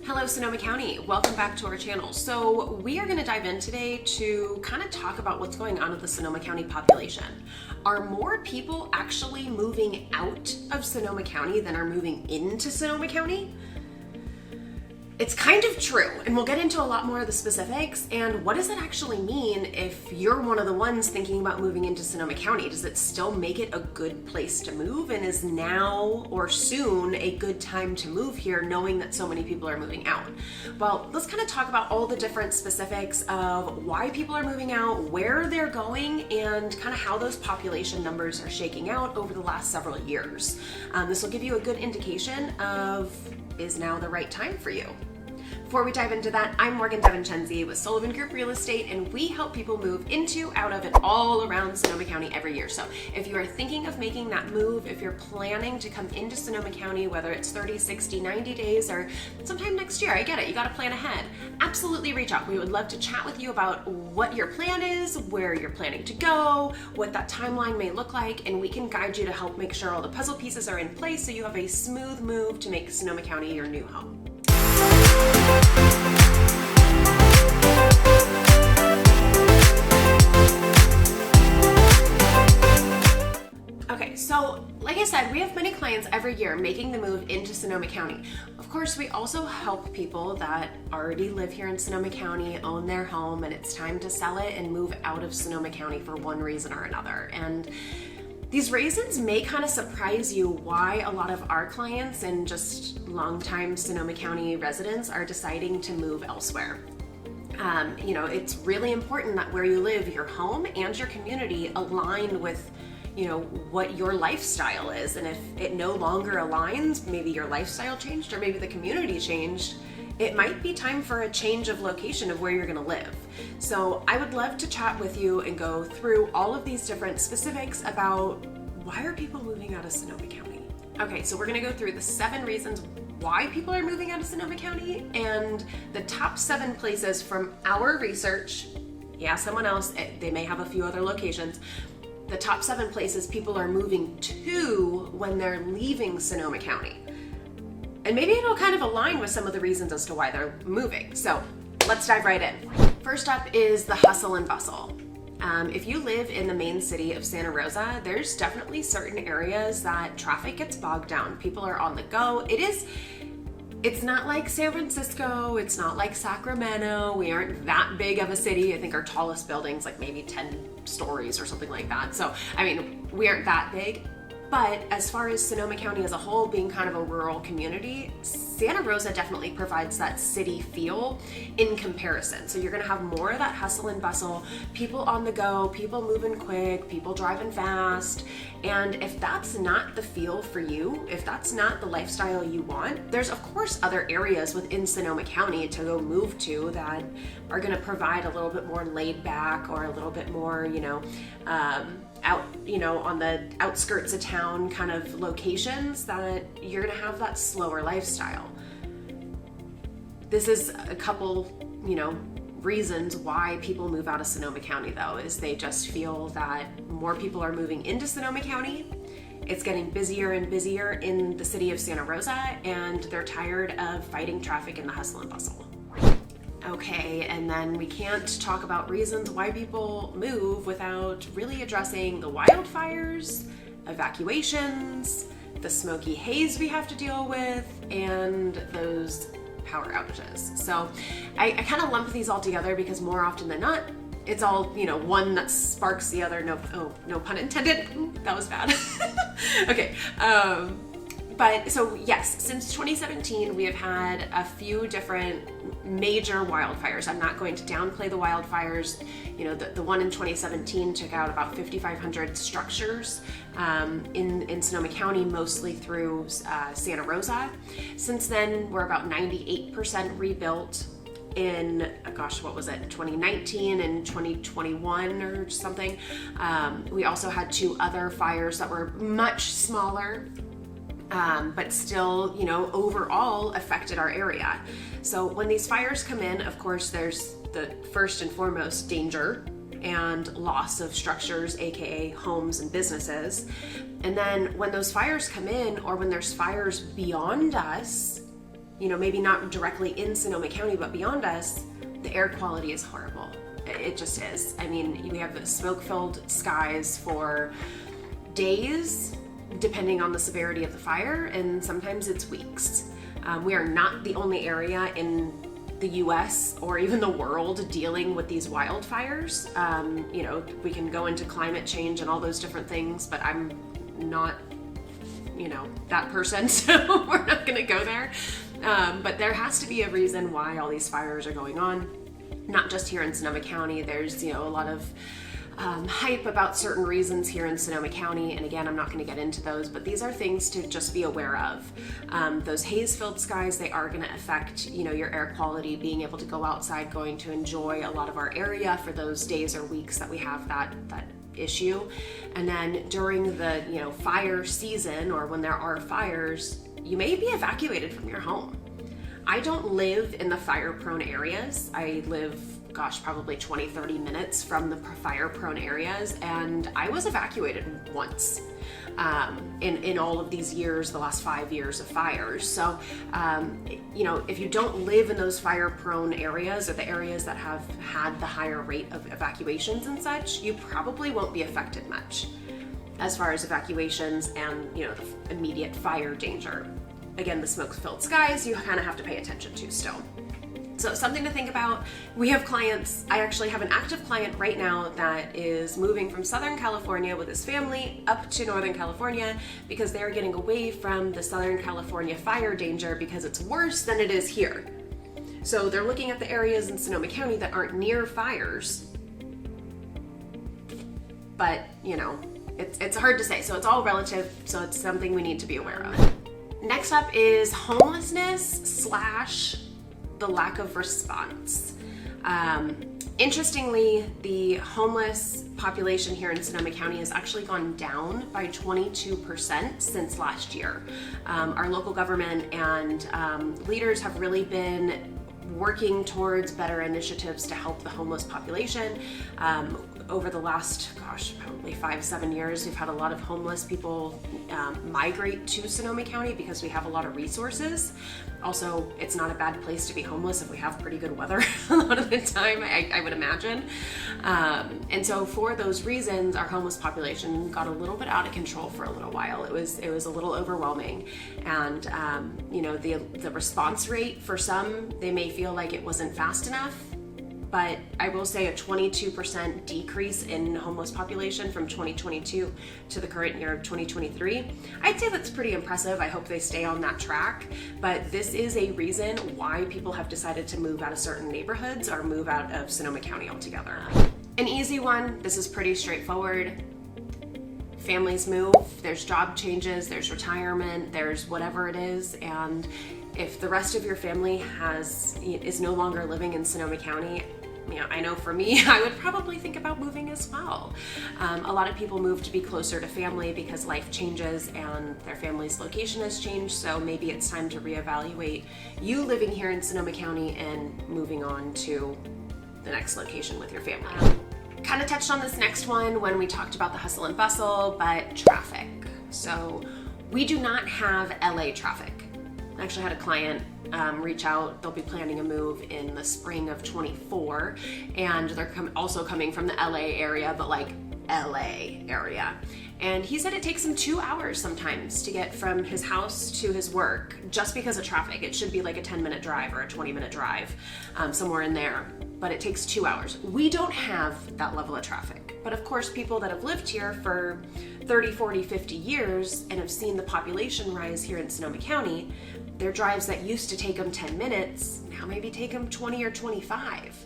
Hello, Sonoma County. Welcome back to our channel. So we are going to dive in today to kind of talk about what's going on with the Sonoma County population. Are more people actually moving out of Sonoma County than are moving into Sonoma County? It's kind of true, and we'll get into a lot more of the specifics. And what does that actually mean if you're one of the ones thinking about moving into Sonoma County? Does it still make it a good place to move? And is now or soon a good time to move here, knowing that so many people are moving out? Well, let's kind of talk about all the different specifics of why people are moving out, where they're going, and kind of how those population numbers are shaking out over the last several years. This will give you a good indication of, is now the right time for you? Before we dive into that, I'm Morgan DeVincenzi with Sullivan Group Real Estate, and we help people move into, out of, and all around Sonoma County every year. So if you are thinking of making that move, if you're planning to come into Sonoma County, whether it's 30, 60, 90 days, or sometime next year, I get it, you got to plan ahead. Absolutely reach out. We would love to chat with you about what your plan is, where you're planning to go, what that timeline may look like, and we can guide you to help make sure all the puzzle pieces are in place so you have a smooth move to make Sonoma County your new home. Okay, so like I said, we have many clients every year making the move into Sonoma County. Of course, we also help people that already live here in Sonoma County, own their home, and it's time to sell it and move out of Sonoma County for one reason or another. And these reasons may kind of surprise you why a lot of our clients and just longtime Sonoma County residents are deciding to move elsewhere. It's really important that where you live, your home and your community align with what your lifestyle is. And if it no longer aligns, maybe your lifestyle changed or maybe the community changed, it might be time for a change of location of where you're going to live. So I would love to chat with you and go through all of these different specifics about why are people moving out of Sonoma County. Okay, so we're going to go through the 7 reasons why people are moving out of Sonoma County and the top 7 places from our research. Yeah, someone else, they may have a few other locations. The top 7 places people are moving to when they're leaving Sonoma County. And maybe it'll kind of align with some of the reasons as to why they're moving. So let's dive right in. First up is the hustle and bustle. If you live in the main city of Santa Rosa, there's definitely certain areas that traffic gets bogged down. People are on the go. It's not like San Francisco, it's not like Sacramento. We aren't that big of a city. I think our tallest building's like maybe 10 stories or something like that. So, we aren't that big. But as far as Sonoma County as a whole being kind of a rural community, Santa Rosa definitely provides that city feel in comparison. So you're gonna have more of that hustle and bustle, people on the go, people moving quick, people driving fast. And if that's not the feel for you, if that's not the lifestyle you want, there's of course other areas within Sonoma County to go move to that are gonna provide a little bit more laid back or a little bit more, out, on the outskirts of town kind of locations that you're gonna have that slower lifestyle. This is a couple, reasons why people move out of Sonoma County though, is they just feel that more people are moving into Sonoma County. It's getting busier and busier in the city of Santa Rosa, and they're tired of fighting traffic in the hustle and bustle. Okay, and then we can't talk about reasons why people move without really addressing the wildfires, evacuations, the smoky haze we have to deal with, and those power outages. So I kind of lump these all together because more often than not, it's all, one that sparks the other. No pun intended. That was bad. Okay. But so yes, since 2017, we have had a few different major wildfires. I'm not going to downplay the wildfires. The one in 2017 took out about 5,500 structures in Sonoma County, mostly through Santa Rosa. Since then, we're about 98% rebuilt in, 2019 and 2021 or something. We also had 2 other fires that were much smaller, but still, overall affected our area. So when these fires come in, of course, there's the first and foremost danger and loss of structures, aka homes and businesses. And then when those fires come in, or when there's fires beyond us, maybe not directly in Sonoma County, but beyond us, the air quality is horrible. It just is. I mean, we have smoke-filled skies for days, depending on the severity of the fire, and sometimes it's weeks. We are not the only area in the US or even the world dealing with these wildfires. We can go into climate change and all those different things, but I'm not, that person, so we're not gonna go there. But there has to be a reason why all these fires are going on, not just here in Sonoma County. There's, a lot of hype about certain reasons here in Sonoma County, and again, I'm not going to get into those, but these are things to just be aware of. Those haze-filled skies, they are going to affect, your air quality, being able to go outside, going to enjoy a lot of our area for those days or weeks that we have that issue. And then during the, fire season, or when there are fires, you may be evacuated from your home. I don't live in the fire-prone areas. I live probably 20-30 minutes from the fire-prone areas, and I was evacuated once in all of these years, the last 5 years of fires. So, if you don't live in those fire-prone areas or the areas that have had the higher rate of evacuations and such, you probably won't be affected much as far as evacuations and, the immediate fire danger. Again, the smoke-filled skies, you kind of have to pay attention to still. So something to think about. We have clients, I actually have an active client right now that is moving from Southern California with his family up to Northern California because they're getting away from the Southern California fire danger because it's worse than it is here. So they're looking at the areas in Sonoma County that aren't near fires. But, it's hard to say. So it's all relative. So it's something we need to be aware of. Next up is homelessness / the lack of response. Interestingly, the homeless population here in Sonoma County has actually gone down by 22% since last year. Our local government and leaders have really been working towards better initiatives to help the homeless population. Over the last, probably 5-7 years, we've had a lot of homeless people migrate to Sonoma County because we have a lot of resources. Also, it's not a bad place to be homeless if we have pretty good weather a lot of the time, I would imagine. And so for those reasons, our homeless population got a little bit out of control for a little while. It was a little overwhelming. And, the response rate for some, they may feel like it wasn't fast enough. But I will say a 22% decrease in homeless population from 2022 to the current year of 2023. I'd say that's pretty impressive. I hope they stay on that track. But this is a reason why people have decided to move out of certain neighborhoods or move out of Sonoma County altogether. An easy one, this is pretty straightforward. Families move, there's job changes, there's retirement, there's whatever it is, and if the rest of your family is no longer living in Sonoma County, I know for me, I would probably think about moving as well. A lot of people move to be closer to family because life changes and their family's location has changed, so maybe it's time to reevaluate you living here in Sonoma County and moving on to the next location with your family. Kind of touched on this next one when we talked about the hustle and bustle, but traffic. So we do not have LA traffic. I actually had a client reach out. They'll be planning a move in the spring of 24, and they're also coming from the LA area, but like LA area. And he said it takes him 2 hours sometimes to get from his house to his work just because of traffic. It should be like a 10-minute drive or a 20-minute drive, somewhere in there, but it takes 2 hours. We don't have that level of traffic. But of course, people that have lived here for 30, 40, 50 years and have seen the population rise here in Sonoma County, their drives that used to take them 10 minutes now maybe take them 20 or 25.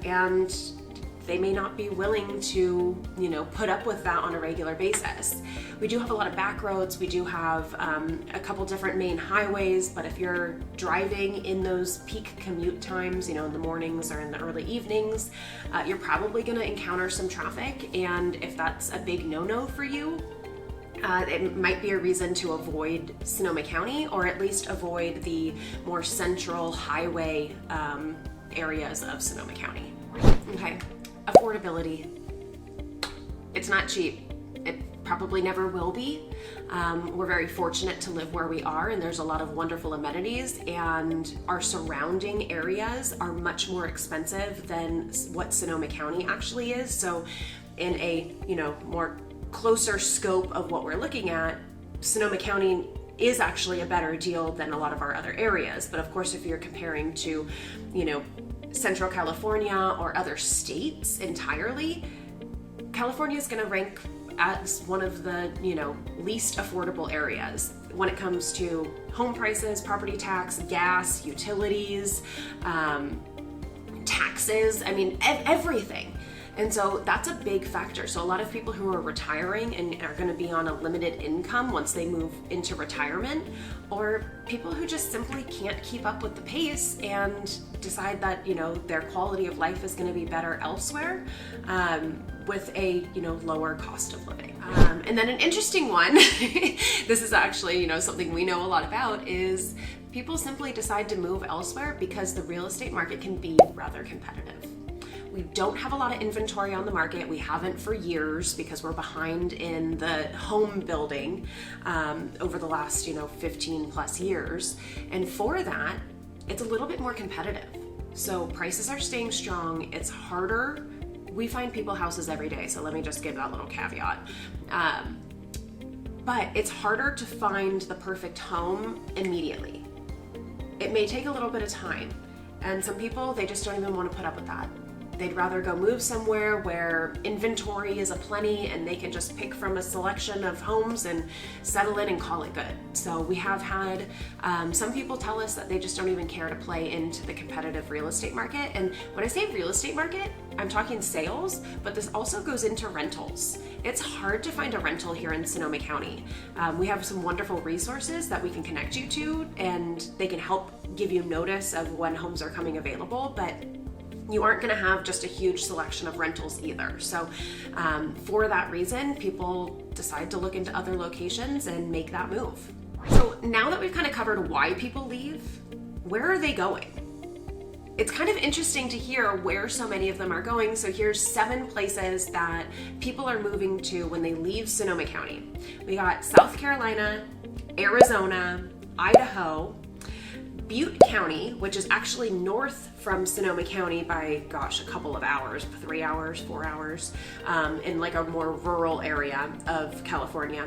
And they may not be willing to, put up with that on a regular basis. We do have a lot of back roads. We do have a couple different main highways, but if you're driving in those peak commute times, in the mornings or in the early evenings, you're probably gonna encounter some traffic. And if that's a big no-no for you, it might be a reason to avoid Sonoma County, or at least avoid the more central highway areas of Sonoma County. Okay. Affordability. It's not cheap. probably never will be. We're very fortunate to live where we are, and there's a lot of wonderful amenities, and our surrounding areas are much more expensive than what Sonoma County actually is. So in a, more closer scope of what we're looking at, Sonoma County is actually a better deal than a lot of our other areas. But of course, if you're comparing to, Central California or other states entirely, California is going to rank as one of the, least affordable areas when it comes to home prices, property tax, gas, utilities, taxes, everything. And so that's a big factor. So a lot of people who are retiring and are going to be on a limited income once they move into retirement, or people who just simply can't keep up with the pace and decide that, their quality of life is going to be better elsewhere, with a, lower cost of living. And then an interesting one, this is actually, something we know a lot about, is people simply decide to move elsewhere because the real estate market can be rather competitive. We don't have a lot of inventory on the market. We haven't for years because we're behind in the home building over the last, 15 plus years. And for that, it's a little bit more competitive. So prices are staying strong. It's harder. We find people houses every day, so let me just give that little caveat. But it's harder to find the perfect home immediately. It may take a little bit of time. And some people, they just don't even want to put up with that. They'd rather go move somewhere where inventory is aplenty and they can just pick from a selection of homes and settle in and call it good. So we have had some people tell us that they just don't even care to play into the competitive real estate market. And when I say real estate market, I'm talking sales, but this also goes into rentals. It's hard to find a rental here in Sonoma County. We have some wonderful resources that we can connect you to, and they can help give you notice of when homes are coming available, but you aren't going to have just a huge selection of rentals either. So for that reason, people decide to look into other locations and make that move. So now that we've kind of covered why people leave, where are they going? It's kind of interesting to hear where so many of them are going. So here's 7 places that people are moving to when they leave Sonoma County. We got South Carolina, Arizona, Idaho, Butte County, which is actually north from Sonoma County by, a couple of hours, 3 hours, 4 hours, in like a more rural area of California,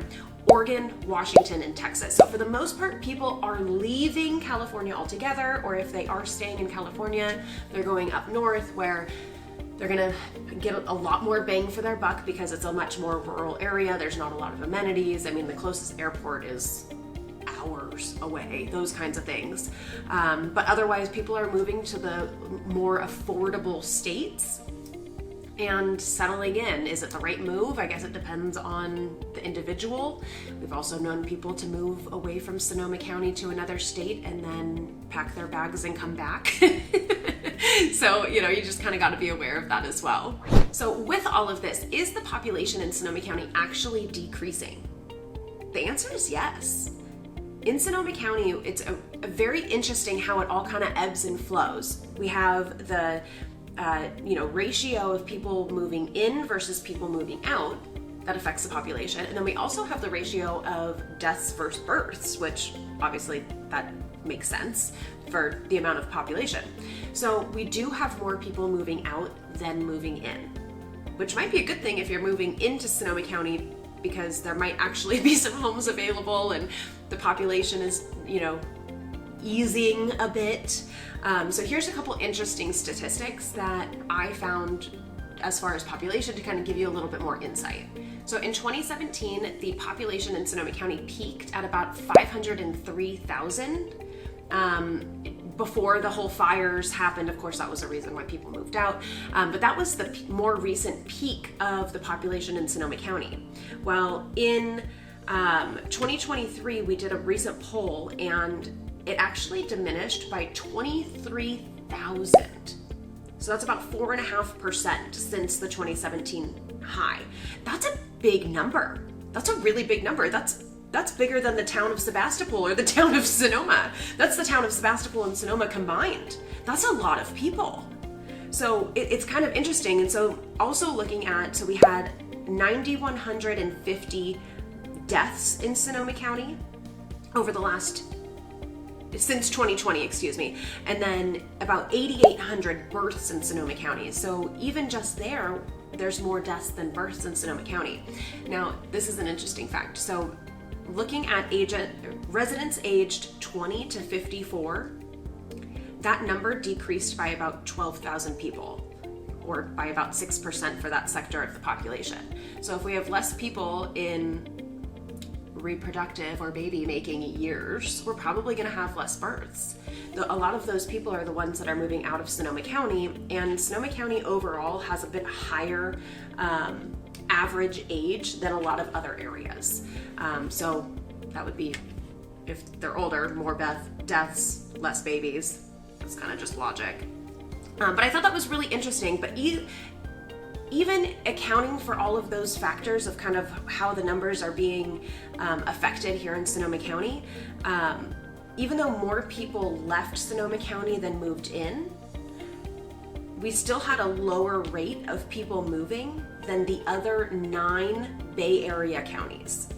Oregon, Washington, and Texas. So for the most part, people are leaving California altogether, or if they are staying in California, they're going up north where they're gonna get a lot more bang for their buck because it's a much more rural area. There's not a lot of amenities. The closest airport is hours away, those kinds of things. But otherwise, people are moving to the more affordable states and settling in. Is it the right move? I guess it depends on the individual. We've also known people to move away from Sonoma County to another state and then pack their bags and come back. So, you just kind of got to be aware of that as well. So with all of this, is the population in Sonoma County actually decreasing? The answer is yes. In Sonoma County, it's a very interesting how it all kind of ebbs and flows. We have the ratio of people moving in versus people moving out that affects the population. And then we also have the ratio of deaths versus births, which obviously that makes sense for the amount of population. So we do have more people moving out than moving in, which might be a good thing if you're moving into Sonoma County, because there might actually be some homes available and the population is, easing a bit. So here's a couple interesting statistics that I found as far as population to kind of give you a little bit more insight. So in 2017, the population in Sonoma County peaked at about 503,000. Before the whole fires happened. Of course, that was a reason why people moved out. But that was the more recent peak of the population in Sonoma County. Well, in 2023, we did a recent poll and it actually diminished by 23,000. So that's about 4.5% since the 2017 high. That's a big number. That's a really big number. That's bigger than the town of Sebastopol or the town of Sonoma. That's the town of Sebastopol and Sonoma combined. That's a lot of people. So it's kind of interesting. And so also looking at, so we had 9,150 deaths in Sonoma County since 2020, excuse me, and then about 8,800 births in Sonoma County. So even just there's more deaths than births in Sonoma County. Now, this is an interesting fact. So looking at residents aged 20 to 54, that number decreased by about 12,000 people, or by about 6% for that sector of the population. So if we have less people in reproductive or baby making years, we're probably going to have less births. A lot of those people are the ones that are moving out of Sonoma County, and Sonoma County overall has a bit higher average age than a lot of other areas. So that would be, if they're older, more deaths, less babies. That's kind of just logic. But I thought that was really interesting. But even accounting for all of those factors of kind of how the numbers are being affected here in Sonoma County, even though more people left Sonoma County than moved in, we still had a lower rate of people moving than the other 9 Bay Area counties.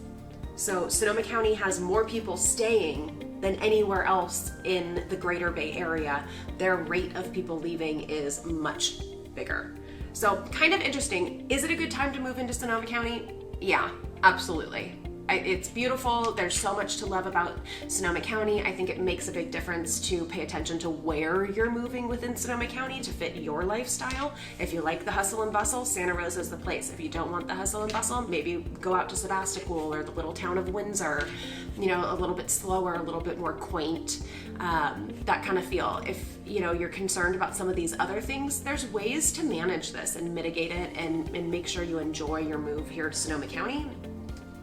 So Sonoma County has more people staying than anywhere else in the greater Bay Area. Their rate of people leaving is much bigger. So kind of interesting. Is it a good time to move into Sonoma County? Yeah, absolutely. It's beautiful. There's so much to love about Sonoma County. I think it makes a big difference to pay attention to where you're moving within Sonoma County to fit your lifestyle. If you like the hustle and bustle, Santa Rosa is the place. If you don't want the hustle and bustle, maybe go out to Sebastopol or the little town of Windsor, a little bit slower, a little bit more quaint, that kind of feel. If you're concerned about some of these other things, there's ways to manage this and mitigate it and make sure you enjoy your move here to Sonoma County.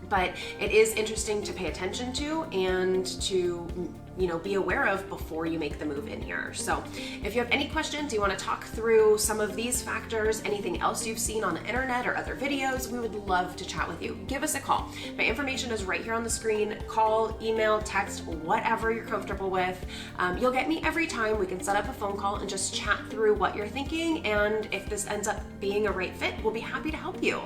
But it is interesting to pay attention to and to be aware of before you make the move in here. So if you have any questions, you want to talk through some of these factors, anything else you've seen on the internet or other videos, we would love to chat with you. Give us a call. My information is right here on the screen. Call, email, text, whatever you're comfortable with. You'll get me every time. We can set up a phone call and just chat through what you're thinking. And if this ends up being a right fit, we'll be happy to help you.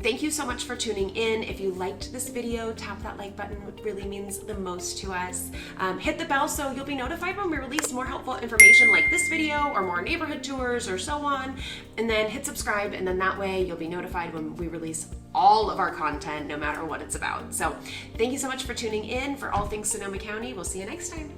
Thank you so much for tuning in. If you liked this video, tap that like button. It really means the most to us. Hit the bell so you'll be notified when we release more helpful information like this video or more neighborhood tours or so on. And then hit subscribe, and then that way you'll be notified when we release all of our content, no matter what it's about. So thank you so much for tuning in for all things Sonoma County. We'll see you next time.